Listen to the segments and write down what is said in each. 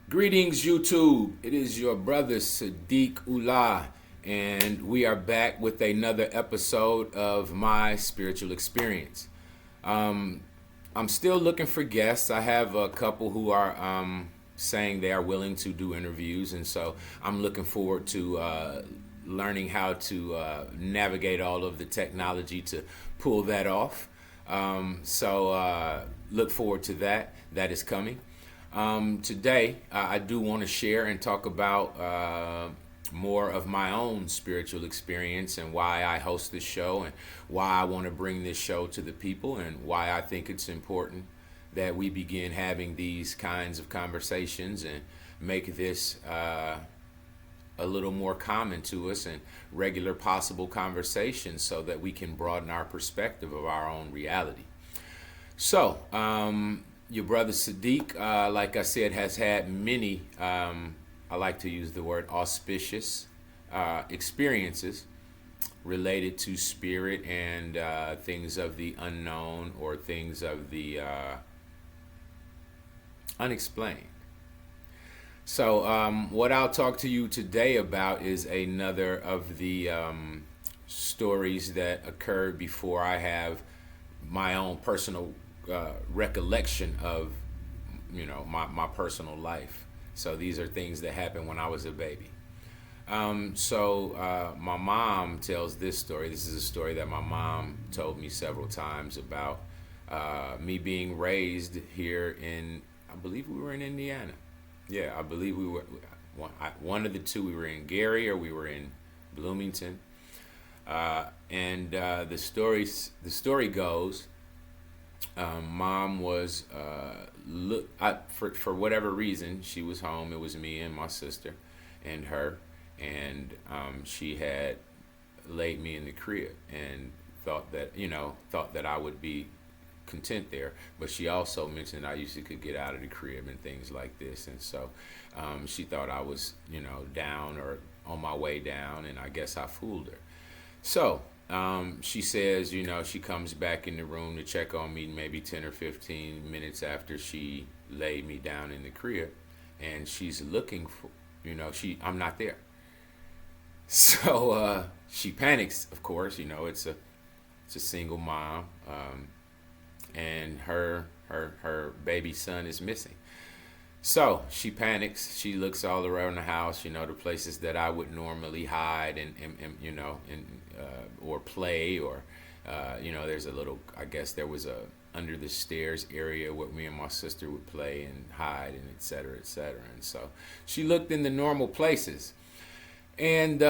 Greetings, YouTube. It is your brother Sadiq Ullah, and we are back with another episode of my spiritual experience. Um, I'm still looking for guests. I have a couple who are saying they are willing to do interviews, and so I'm looking forward to learning how to navigate all of the technology to pull that off. Look forward to that. That is coming. Today, I do want to share and talk about more of my own spiritual experience and why I host this show and why I want to bring this show to the people and why I think it's important that we begin having these kinds of conversations and make this a little more common to us and regular possible conversations so that we can broaden our perspective of our own reality. Your brother Sadiq, like I said, has had many, I like to use the word auspicious experiences related to spirit and things of the unknown or things of the unexplained. What I'll talk to you today about is another of the stories that occurred before I have my own personal recollection of, my personal life. So these are things that happened when I was a baby. My mom tells this story. This is a story that my mom told me several times about me being raised here in, I believe we were in Indiana. Yeah, I believe we were one of the two. We were in Gary or we were in Bloomington. The story goes, mom was for whatever reason she was home. It was me and my sister and her, and she had laid me in the crib and thought that I would be content there. But she also mentioned I usually could get out of the crib and things like this, and so she thought I was down or on my way down, and I guess I fooled her. So she says, she comes back in the room to check on me maybe 10 or 15 minutes after she laid me down in the crib, and she's looking for, I'm not there. So she panics, of course. It's a single mom, and her baby son is missing. So she panics. She looks all around the house, the places that I would normally hide or play, or there's a little. I guess there was a under the stairs area where me and my sister would play and hide, and et cetera, et cetera. And so she looked in the normal places. And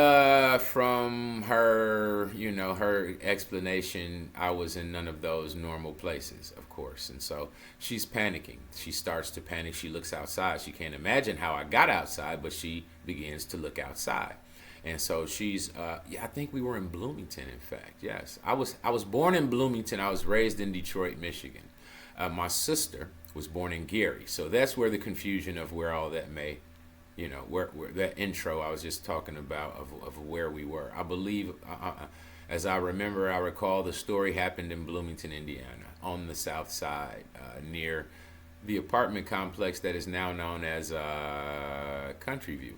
from her, her explanation, I was in none of those normal places, of course. And so she's panicking. She starts to panic. She looks outside. She can't imagine how I got outside, but she begins to look outside. And so she's, I think we were in Bloomington, in fact. Yes, I was born in Bloomington. I was raised in Detroit, Michigan. My sister was born in Gary. So that's where the confusion of where all that may where that intro I was just talking about of where we were. I believe, as I recall, the story happened in Bloomington, Indiana, on the south side, near the apartment complex that is now known as Country View.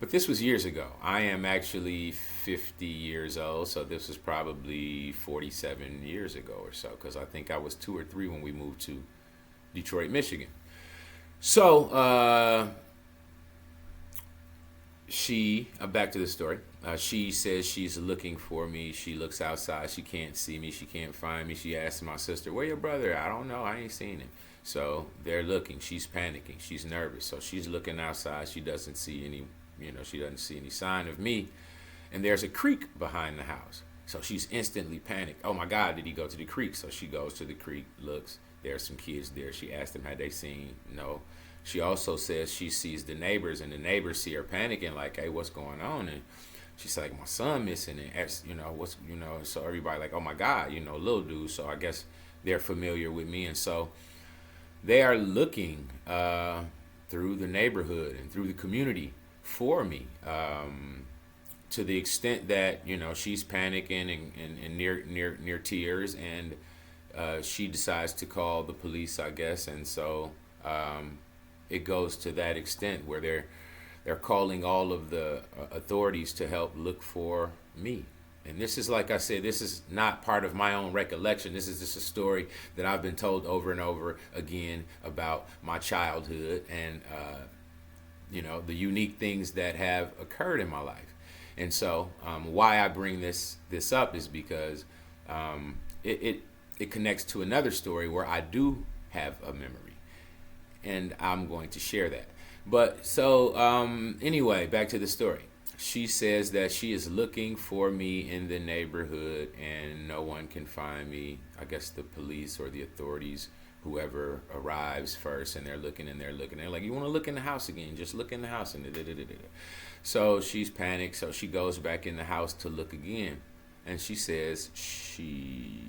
But this was years ago. I am actually 50 years old, so this was probably 47 years ago or so, because I think I was 2 or 3 when we moved to Detroit, Michigan. So, back to the story. She says she's looking for me. She looks outside. She can't see me. She can't find me. She asks my sister, "Where your brother?" "I don't know. I ain't seen him." So they're looking. She's panicking. She's nervous. So she's looking outside. She doesn't see any sign of me. And there's a creek behind the house. So she's instantly panicked. "Oh my God, did he go to the creek?" So she goes to the creek, looks. There's some kids there. She asked them, had they seen? No. She also says she sees the neighbors, and the neighbors see her panicking, like, "Hey, what's going on?" And she's like, "My son missing," and asks, so everybody like, "Oh my God, little dude." So I guess they're familiar with me, and so they are looking through the neighborhood and through the community for me, to the extent that she's panicking and near tears, and she decides to call the police, I guess, and so. it goes to that extent where they're calling all of the authorities to help look for me. And this is, like I said, this is not part of my own recollection. This is just a story that I've been told over and over again about my childhood and, the unique things that have occurred in my life. And so, why I bring this up is because it connects to another story where I do have a memory, and I'm going to share that. But so anyway, back to the story. She says that she is looking for me in the neighborhood and no one can find me. I guess the police or the authorities, whoever arrives first, and they're looking and they're looking. They're like, you want to look in the house again? Just look in the house. And so she's panicked. So she goes back in the house to look again. And she says she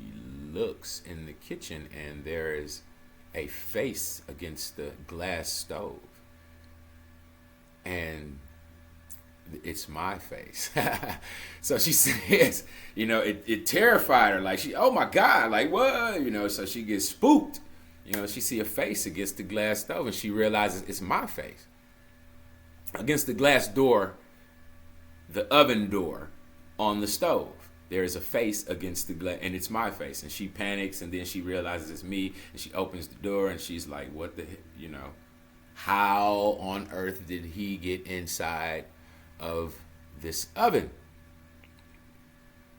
looks in the kitchen and there is a face against the glass stove. And it's my face. So she says, it terrified her. Like, oh my God, like what? So she gets spooked. She see a face against the glass stove and she realizes it's my face. Against the glass door, the oven door on the stove. There is a face against the glass and it's my face. And she panics and then she realizes it's me and she opens the door and she's like, what the heck, how on earth did he get inside of this oven?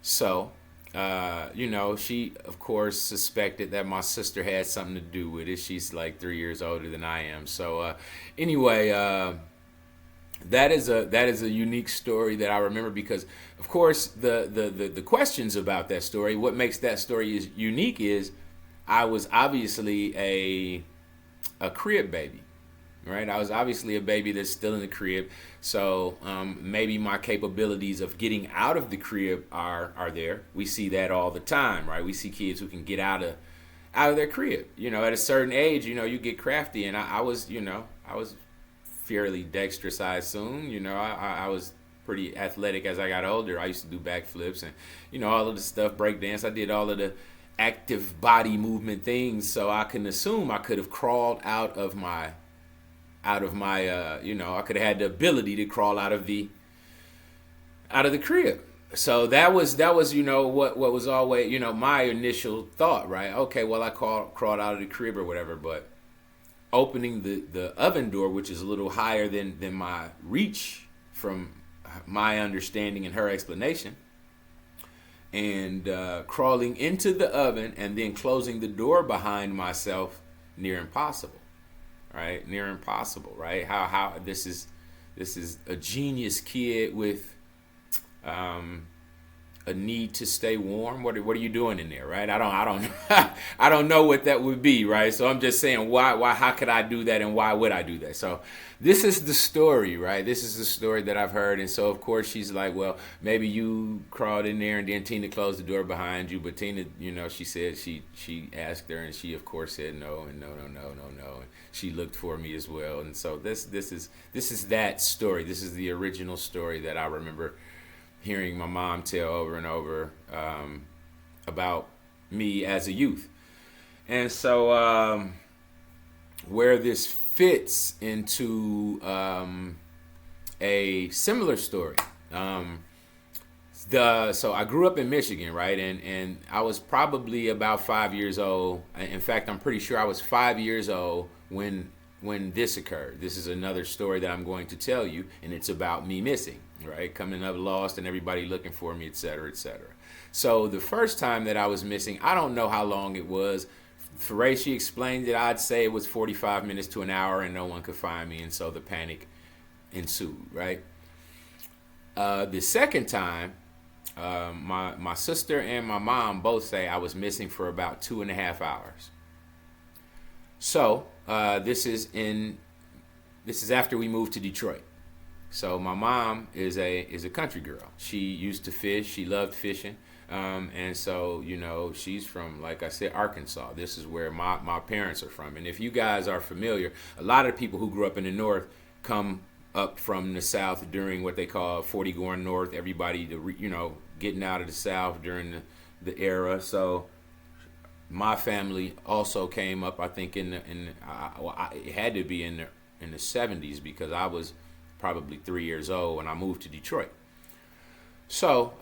So, she, of course, suspected that my sister had something to do with it. She's like 3 years older than I am. So, anyway, that is a unique story that I remember because, of course, the questions about that story, what makes that story is unique is I was obviously a crib baby. Right, I was obviously a baby that's still in the crib, so maybe my capabilities of getting out of the crib are there. We see that all the time, right? We see kids who can get out of their crib. At a certain age, you get crafty, and I was fairly dexterous, I assume. I was pretty athletic as I got older. I used to do backflips and all of the stuff, break dance. I did all of the active body movement things, so I can assume I could have crawled out of my I could have had the ability to crawl out of the crib. So that was what was always my initial thought, right? Okay, well I crawled out of the crib or whatever, but opening the oven door, which is a little higher than my reach from my understanding and her explanation, and crawling into the oven and then closing the door behind myself, near impossible. Right, near impossible. Right, how this is a genius kid with a need to stay warm. What are you doing in there? Right, I don't I don't know what that would be. Right, so I'm just saying why how could I do that and why would I do that? So this is the story, right? This is the story that I've heard, and so of course she's like, well, maybe you crawled in there and then Tina closed the door behind you, but Tina, she said she asked her and she of course said no and no, and she looked for me as well, and so this is that story. This is the original story that I remember hearing my mom tell over and over about me as a youth, and so where this fits into a similar story. So I grew up in Michigan, right? And I was probably about 5 years old. In fact, I'm pretty sure I was 5 years old when this occurred. This is another story that I'm going to tell you, and it's about me missing, right? Coming up lost and everybody looking for me, et cetera, et cetera. So the first time that I was missing, I don't know how long it was. Ray, she explained that I'd say it was 45 minutes to an hour and no one could find me, and so the panic ensued, right? The second time, my sister and my mom both say I was missing for about 2.5 hours. So this is after we moved to Detroit. So my mom is a country girl. She used to fish. She loved fishing. And so, she's from, like I said, Arkansas. This is where my parents are from. And if you guys are familiar, a lot of people who grew up in the North come up from the South during what they call 40 going North. Everybody, getting out of the South during the era. So my family also came up, I think, it had to be in the in the 70s because I was probably 3 years old when I moved to Detroit. So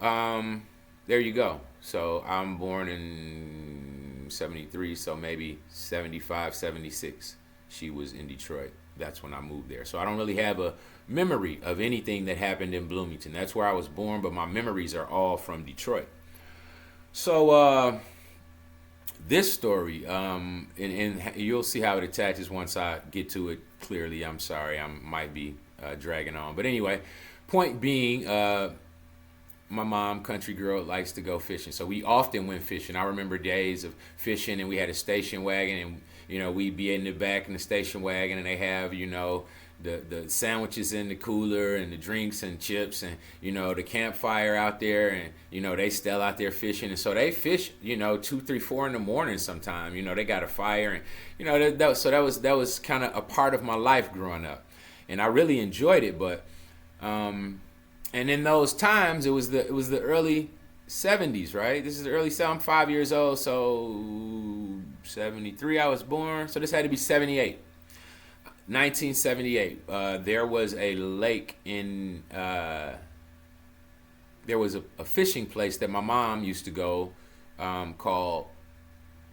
there you go. So I'm born in 73, so maybe 75, 76. She was in Detroit. That's when I moved there. So I don't really have a memory of anything that happened in Bloomington. That's where I was born, but my memories are all from Detroit. So this story, and you'll see how it attaches once I get to it clearly. I'm sorry, I might be dragging on. But anyway, point being, my mom, country girl, likes to go fishing. So we often went fishing. I remember days of fishing, and we had a station wagon, and we'd be in the back in the station wagon, and they have the sandwiches in the cooler and the drinks and chips and the campfire out there, and they still out there fishing. And so they fish 2, 3, 4 in the morning sometime. They got a fire, and so that was kind of a part of my life growing up, and I really enjoyed it. But and in those times, it was the early 70s, right? This is the early 70s. I'm 5 years old, so 73 I was born. So this had to be 78. 1978. There was a lake in. There was a fishing place that my mom used to go called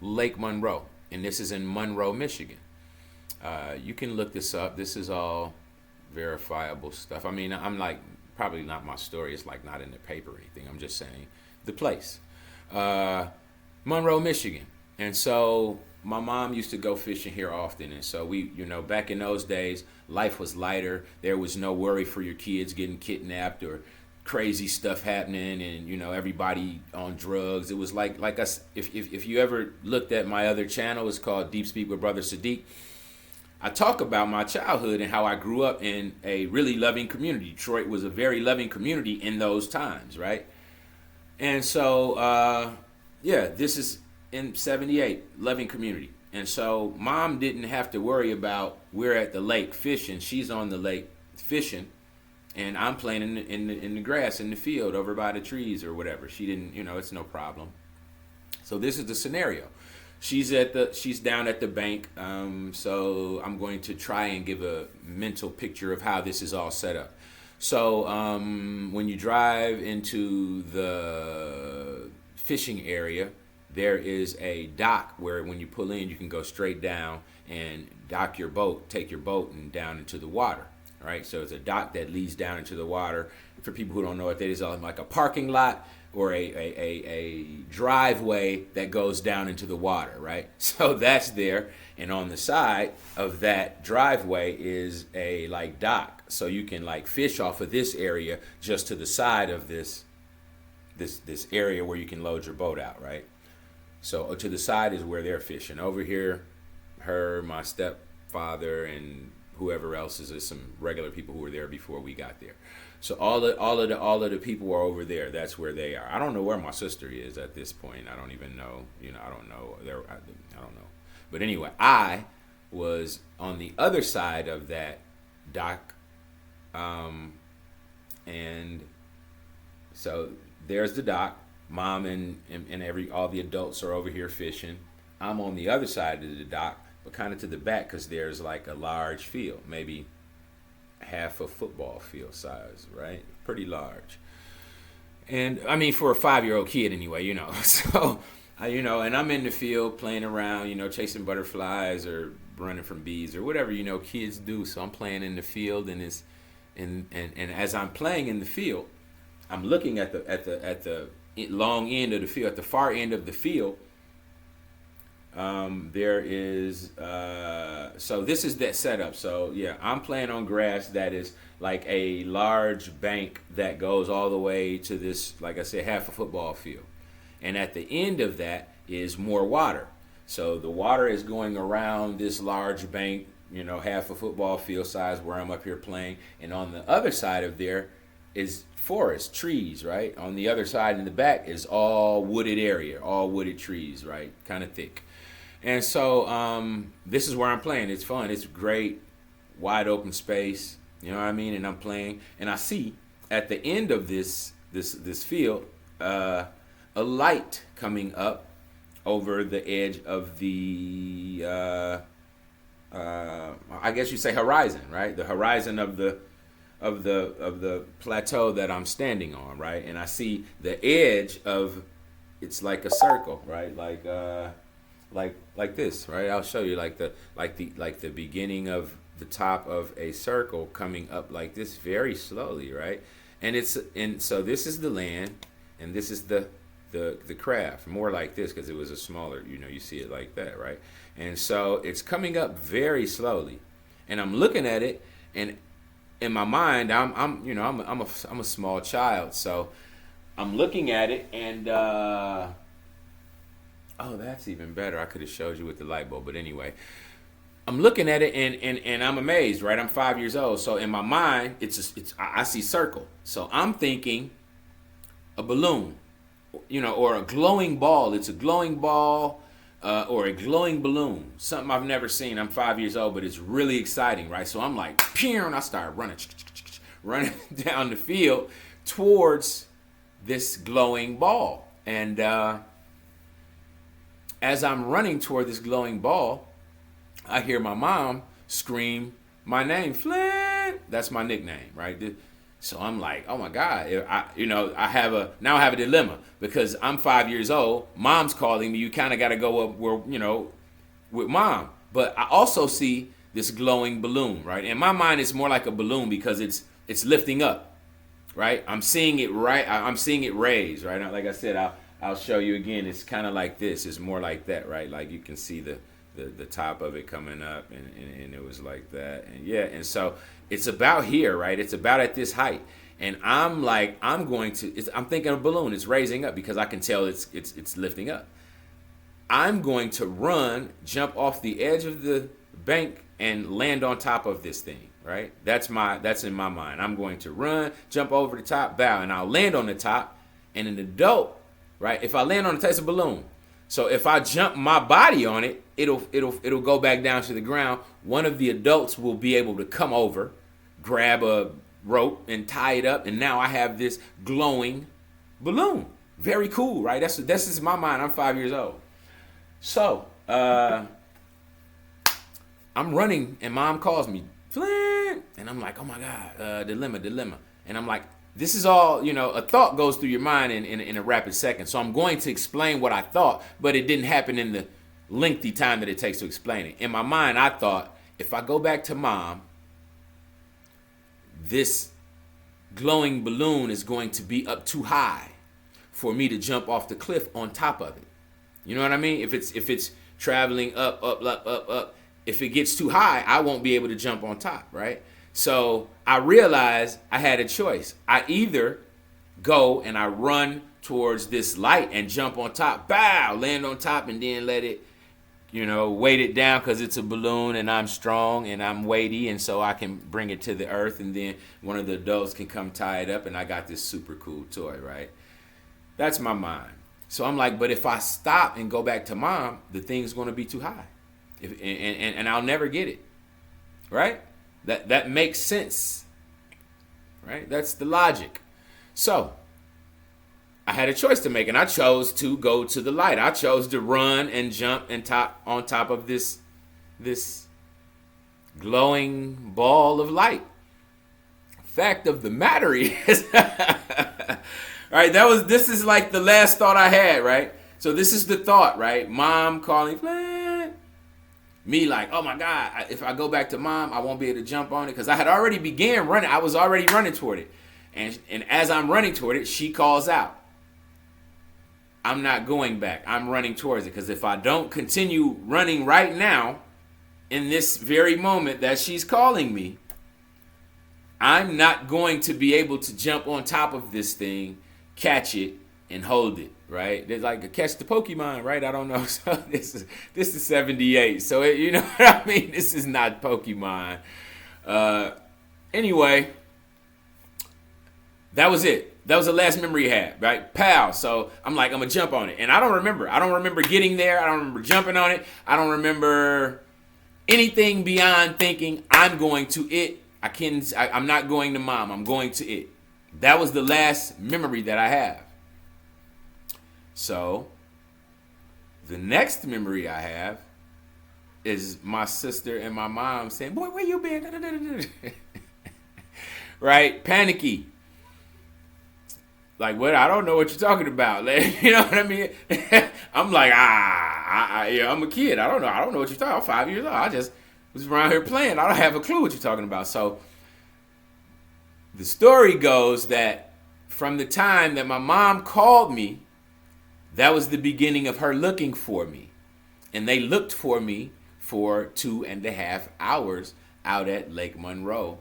Lake Monroe, and this is in Monroe, Michigan. You can look this up. This is all verifiable stuff. I mean, I'm like, probably not my story. It's like not in the paper or anything. I'm just saying the place. Monroe, Michigan. And so my mom used to go fishing here often. And so we, back in those days, life was lighter. There was no worry for your kids getting kidnapped or crazy stuff happening and, everybody on drugs. It was like us. If you ever looked at my other channel, it's called Deep Speak with Brother.Sadiq. I talk about my childhood and how I grew up in a really loving community. Detroit was a very loving community in those times, right? And so, this is in 78, loving community. And so mom didn't have to worry about we're at the lake fishing. She's on the lake fishing, and I'm playing in the grass in the field over by the trees or whatever. She didn't, it's no problem. So this is the scenario. She's down at the bank. So I'm going to try and give a mental picture of how this is all set up. So when you drive into the fishing area, there is a dock where when you pull in, you can go straight down and dock your boat, take your boat and down into the water. All right, so it's a dock that leads down into the water. For people who don't know what that is, like a parking lot or a driveway that goes down into the water, right? So that's there, and on the side of that driveway is a dock, so you can fish off of this area just to the side of this area where you can load your boat out, right? So to the side is where they're fishing. Over here, my stepfather, and whoever else is some regular people who were there before we got there. So all of the people are over there. That's where they are. I don't know where my sister is at this point. I don't even know. I don't know. I don't know. But anyway, I was on the other side of that dock, and so there's the dock. Mom and all the adults are over here fishing. I'm on the other side of the dock, but kind of to the back because there's a large field, maybe half a football field size, right? Pretty large. And I mean, for a 5-year-old kid anyway, So, and I'm in the field playing around, chasing butterflies or running from bees or whatever, kids do. So I'm playing in the field, and as I'm playing in the field, I'm looking at the long end of the field, at the far end of the field. There is so this is that setup. So yeah, I'm playing on grass that is like a large bank that goes all the way to this, like I said, half a football field, and at the end of that is more water. So the water is going around this large bank, half a football field size where I'm up here playing, and on the other side of there is forest, trees, right? On the other side in the back is all wooded area, all wooded trees, right? Kind of thick. And so this is where I'm playing. It's fun. It's great, wide open space. You know what I mean? And I'm playing, and I see at the end of this field a light coming up over the edge of the I guess you say horizon, right? The horizon of the plateau that I'm standing on, right? And I see the edge of, it's like a circle, right? Like this, right? I'll show you like the beginning of the top of a circle coming up like this very slowly, right? And so this is the land, and this is the craft, more like this because it was a smaller, you see it like that, right? And so it's coming up very slowly, and I'm looking at it, and in my mind, I'm a small child, so I'm looking at it, and oh, that's even better. I could have showed you with the light bulb, but anyway, I'm looking at it, and I'm amazed, right? I'm 5 years old, so in my mind, I see circle, so I'm thinking a balloon, or a glowing ball. It's a glowing ball, or a glowing balloon. Something I've never seen. I'm 5 years old, but it's really exciting, right? So I'm like, pew, and I start running down the field towards this glowing ball. And as I'm running toward this glowing ball, I hear my mom scream my name, Flint. That's my nickname, right? So I'm like, oh my God, I have a dilemma because I'm 5 years old. Mom's calling me. You kind of got to go up where, with mom. But I also see this glowing balloon, right? In my mind, it's more like a balloon because it's lifting up, right? I'm seeing it right. I'm seeing it raise, right? Like I said, I'll show you again. It's kind of like this. It's more like that, right? Like you can see the top of it coming up, and it was like that, and yeah, and so it's about here, right? It's about at this height, and I'm like, I'm thinking of a balloon. It's raising up because I can tell it's lifting up. I'm going to run, jump off the edge of the bank, and land on top of this thing, right? That's in my mind. I'm going to run, jump over the top, bow, and I'll land on the top. And an adult, right? If I land on the top, it's a balloon. So if I jump my body on it, it'll go back down to the ground. One of the adults will be able to come over, grab a rope, and tie it up, and now I have this glowing balloon. Very cool, right? That's just my mind. I'm 5 years old. So I'm running, and mom calls me, Flint, and I'm like, oh my God, dilemma. And I'm like, this is all, a thought goes through your mind in a rapid second. So I'm going to explain what I thought, but it didn't happen in the lengthy time that it takes to explain it. In my mind, I thought, if I go back to mom, this glowing balloon is going to be up too high for me to jump off the cliff on top of it. You know what I mean? If it's traveling up, if it gets too high, I won't be able to jump on top, right? So I realized I had a choice. I either go and I run towards this light and jump on top, bow, land on top, and then let it, weight it down because it's a balloon and I'm strong and I'm weighty, and so I can bring it to the earth, and then one of the adults can come tie it up, and I got this super cool toy, right? That's my mind. So I'm like, but if I stop and go back to mom, the thing's going to be too high, and I'll never get it, right? That makes sense, right? That's the logic. So I had a choice to make, and I chose to go to the light. I chose to run and jump and on top of this glowing ball of light. Fact of the matter is, right? This is like the last thought I had, right? So this is the thought, right? Mom calling, me like, oh my God, if I go back to mom, I won't be able to jump on it because I had already began running. I was already running toward it. And as I'm running toward it, she calls out. I'm not going back. I'm running towards it because if I don't continue running right now, in this very moment that she's calling me, I'm not going to be able to jump on top of this thing, catch it, and hold it. Right? There's like a catch the Pokemon, right? I don't know. So this is 78. So you know what I mean? This is not Pokemon. Anyway, that was it. That was the last memory I had, right? Pow. So I'm like, I'm gonna jump on it. And I don't remember. I don't remember getting there. I don't remember jumping on it. I don't remember anything beyond thinking I'm going to it. I'm not going to mom. I'm going to it. That was the last memory that I have. So, the next memory I have is my sister and my mom saying, "Boy, where you been?" Right? Panicky. Like, what? I don't know what you're talking about. Like, you know what I mean? I'm like, yeah, I'm a kid. I don't know. I don't know what you're talking about. I'm 5 years old. I just was around here playing. I don't have a clue what you're talking about. So the story goes that from the time that my mom called me, that was the beginning of her looking for me. And they looked for me for 2.5 hours out at Lake Monroe.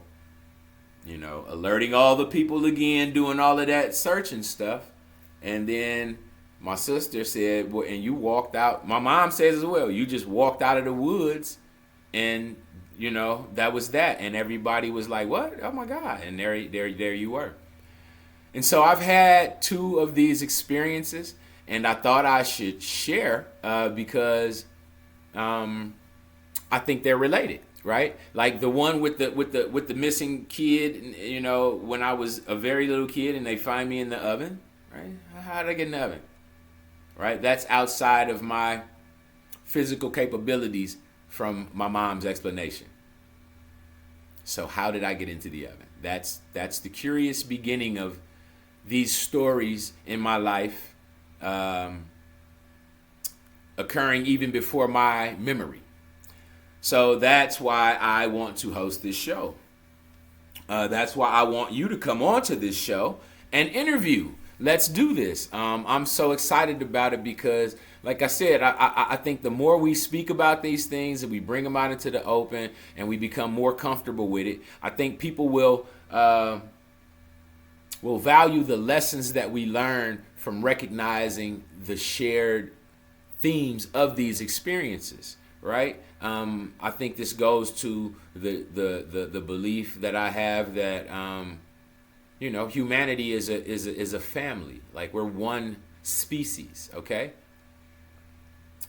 You know, alerting all the people again, doing all of that searching stuff. And then my sister said, well, and you walked out. My mom says as well, you just walked out of the woods and, you know, that was that. And everybody was like, what? Oh, my God. And there you were. And so I've had 2 of these experiences, and I thought I should share because I think they're related. Right, like the one with the missing kid. You know, when I was a very little kid, and they find me in the oven. Right, how did I get in the oven? Right, that's outside of my physical capabilities from my mom's explanation. So how did I get into the oven? That's the curious beginning of these stories in my life, occurring even before my memory. So that's why I want to host this show. That's why I want you to come on to this show and interview. Let's do this. I'm so excited about it because, like I said, I think the more we speak about these things and we bring them out into the open and we become more comfortable with it, I think people will value the lessons that we learn from recognizing the shared themes of these experiences. Right? I think this goes to the belief that I have that you know, humanity is a family. Like, we're one species, okay?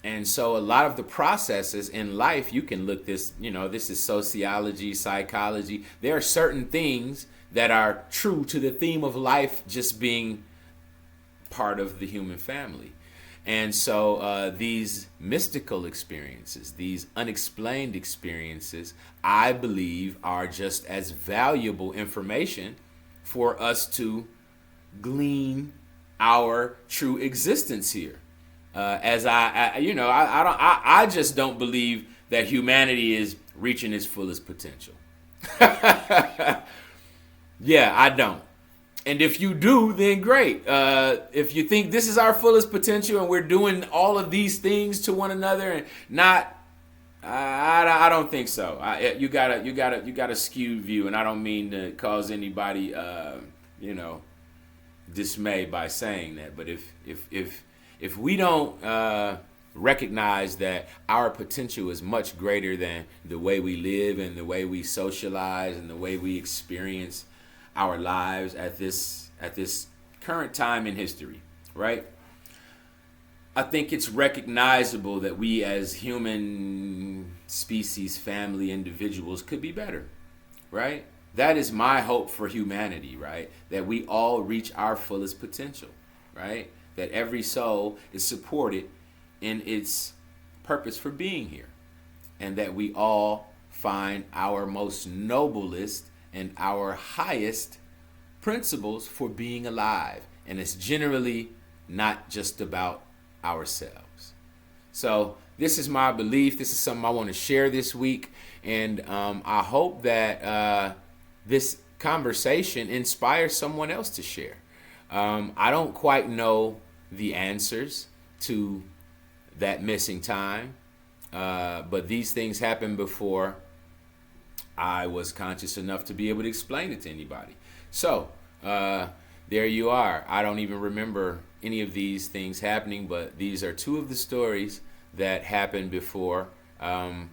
And so a lot of the processes in life, you can look this, you know, this is sociology, psychology. There are certain things that are true to the theme of life just being part of the human family. And so these mystical experiences, these unexplained experiences, I believe are just as valuable information for us to glean our true existence here. As I just don't believe that humanity is reaching its fullest potential. Yeah, I don't. And if you do, then great. If you think this is our fullest potential and we're doing all of these things to one another and not, I don't think so. You got a skewed view, and I don't mean to cause anybody, dismay by saying that. But if we don't recognize that our potential is much greater than the way we live and the way we socialize and the way we experience our lives at this current time in history, right? I think it's recognizable that we as human species, family, individuals could be better, right? That is my hope for humanity, right? That we all reach our fullest potential, right? That every soul is supported in its purpose for being here, and that we all find our most noblest and our highest principles for being alive. And it's generally not just about ourselves. So this is my belief. This is something I want to share this week. And I hope that this conversation inspires someone else to share. I don't quite know the answers to that missing time. But these things happened before I was conscious enough to be able to explain it to anybody. So there you are. I don't even remember any of these things happening, but these are 2 of the stories that happened before. Well,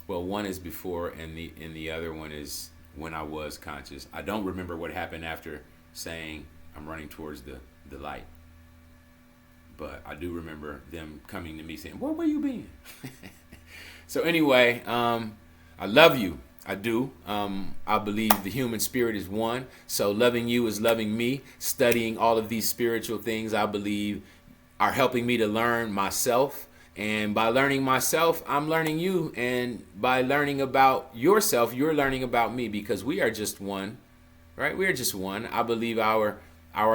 one is before, and the other one is when I was conscious. I don't remember what happened after saying I'm running towards the light. But I do remember them coming to me saying, where you been? So anyway, I love you. I do. I believe the human spirit is one. So loving you is loving me. Studying all of these spiritual things, I believe, are helping me to learn myself And by learning myself, I'm learning you. And by learning about yourself, you're learning about me, because we are just one, right? We are just one. I believe our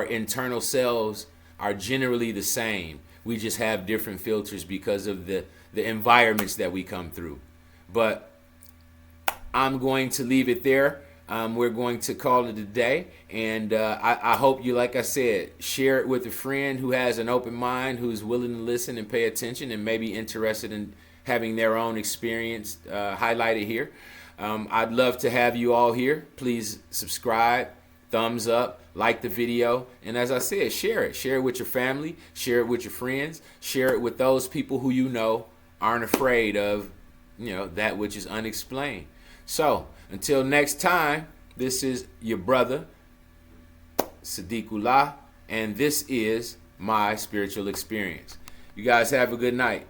internal selves are generally the same. We just have different filters because of the environments that we come through. But I'm going to leave it there. We're going to call it a day. And I hope you, like I said, share it with a friend who has an open mind, who's willing to listen and pay attention and maybe interested in having their own experience highlighted here. I'd love to have you all here. Please subscribe, thumbs up, like the video. And as I said, share it. Share it with your family. Share it with your friends. Share it with those people who you know aren't afraid of, that which is unexplained. So, until next time, this is your brother, Sadiq, and this is my spiritual experience. You guys have a good night.